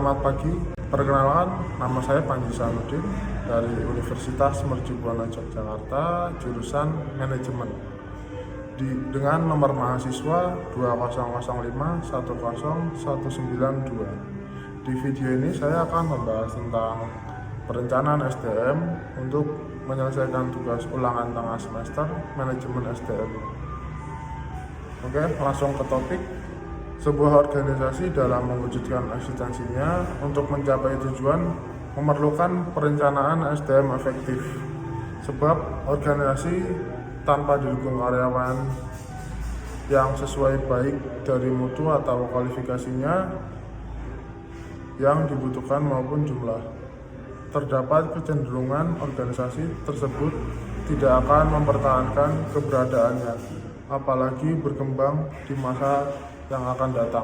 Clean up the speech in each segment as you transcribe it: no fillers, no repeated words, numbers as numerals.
Selamat pagi, perkenalkan nama saya Panji Sanudin dari Universitas Mercubuana Yogyakarta, jurusan Manajemen dengan nomor mahasiswa 2005-10192. Di video ini saya akan membahas tentang perencanaan SDM untuk menyelesaikan tugas ulangan tengah semester Manajemen SDM. Oke, langsung ke topik. Sebuah organisasi dalam mewujudkan eksistensinya untuk mencapai tujuan memerlukan perencanaan SDM efektif. Sebab organisasi tanpa didukung karyawan yang sesuai baik dari mutu atau kualifikasinya yang dibutuhkan maupun jumlah, terdapat kecenderungan organisasi tersebut tidak akan mempertahankan keberadaannya, apalagi berkembang di masa yang akan datang.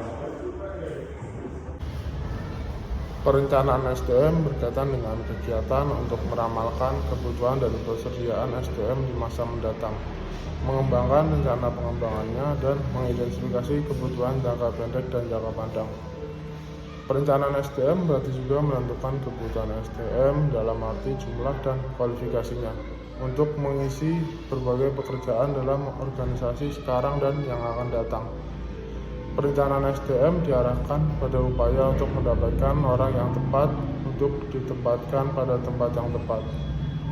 Perencanaan SDM berkaitan dengan kegiatan untuk meramalkan kebutuhan dan persediaan SDM di masa mendatang, mengembangkan rencana pengembangannya, dan mengidentifikasi kebutuhan jangka pendek dan jangka panjang. Perencanaan SDM berarti juga menentukan kebutuhan SDM dalam arti jumlah dan kualifikasinya untuk mengisi berbagai pekerjaan dalam organisasi sekarang dan yang akan datang. Perencanaan SDM diarahkan pada upaya untuk mendapatkan orang yang tepat untuk ditempatkan pada tempat yang tepat.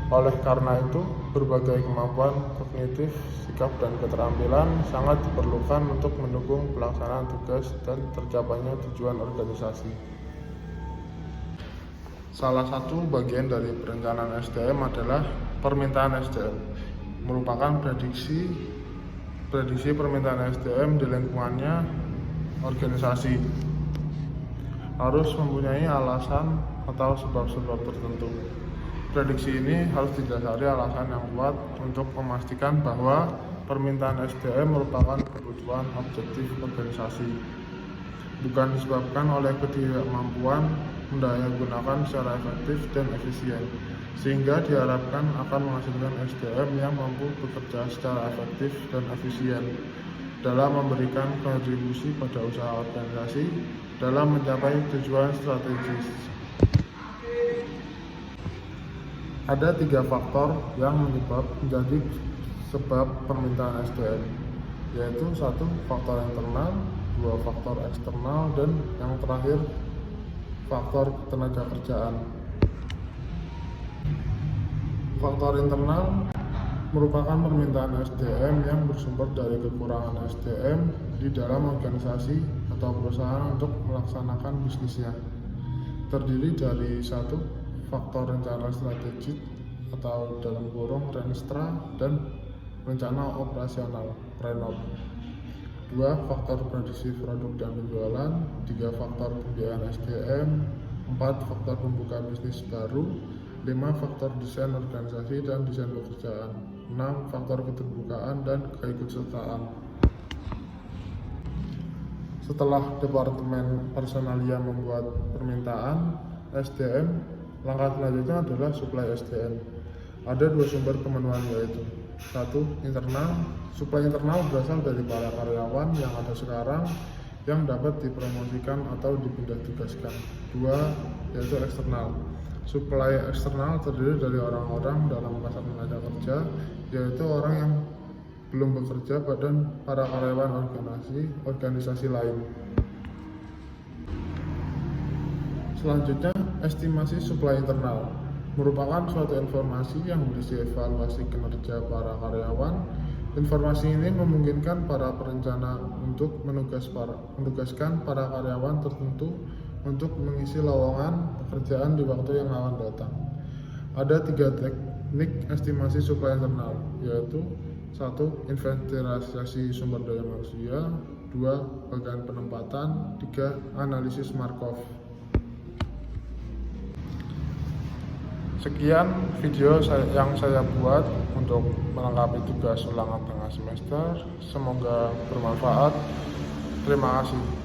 Oleh karena itu, berbagai kemampuan kognitif, sikap, dan keterampilan sangat diperlukan untuk mendukung pelaksanaan tugas dan tercapainya tujuan organisasi. Salah satu bagian dari perencanaan SDM adalah permintaan SDM, merupakan prediksi permintaan SDM di lingkungannya. Organisasi harus mempunyai alasan atau sebab-sebab tertentu. Prediksi ini harus didasari alasan yang kuat untuk memastikan bahwa permintaan SDM merupakan kebutuhan objektif organisasi, bukan disebabkan oleh ketidakmampuan mendayagunakan secara efektif dan efisien, sehingga diharapkan akan menghasilkan SDM yang mampu bekerja secara efektif dan efisien dalam memberikan kontribusi pada usaha organisasi dalam mencapai tujuan strategis. Ada 3 faktor yang menjadi sebab permintaan SDM, yaitu 1. Faktor internal, 2. Faktor eksternal, dan yang terakhir faktor tenaga kerjaan. Faktor internal merupakan permintaan SDM yang bersumber dari kekurangan SDM di dalam organisasi atau perusahaan untuk melaksanakan bisnisnya. Terdiri dari 1. Faktor rencana strategik atau dalam kurung Renstra dan rencana operasional Renov. 2. Faktor prediksi produk dan penjualan. 3. Faktor pembiayaan SDM. 4. Faktor pembuka bisnis baru. 5. Faktor desain organisasi dan desain pekerjaan. 6. Faktor keterbukaan dan keikutsertaan. Setelah Departemen Personalia membuat permintaan SDM, langkah selanjutnya adalah suplai SDM. Ada 2 sumber pemenuhan, yaitu 1. Internal. Suplai internal berasal dari para karyawan yang ada sekarang yang dapat dipromosikan atau dipindah tugaskan. 2. Yaitu eksternal. Suplai eksternal terdiri dari orang-orang dalam pasar tenaga kerja, yaitu orang yang belum bekerja dan para karyawan organisasi lain. Selanjutnya, estimasi suplai internal merupakan suatu informasi yang berisi evaluasi kinerja para karyawan. Informasi ini memungkinkan para perencana untuk menugaskan para karyawan tertentu untuk mengisi lowongan pekerjaan di waktu yang akan datang. Ada 3 teknik estimasi suplai internal, yaitu 1. Inventarisasi sumber daya manusia. 2. Bagian penempatan. 3. Analisis Markov. Sekian video yang saya buat untuk melengkapi tugas ulangan tengah semester. Semoga bermanfaat. Terima kasih.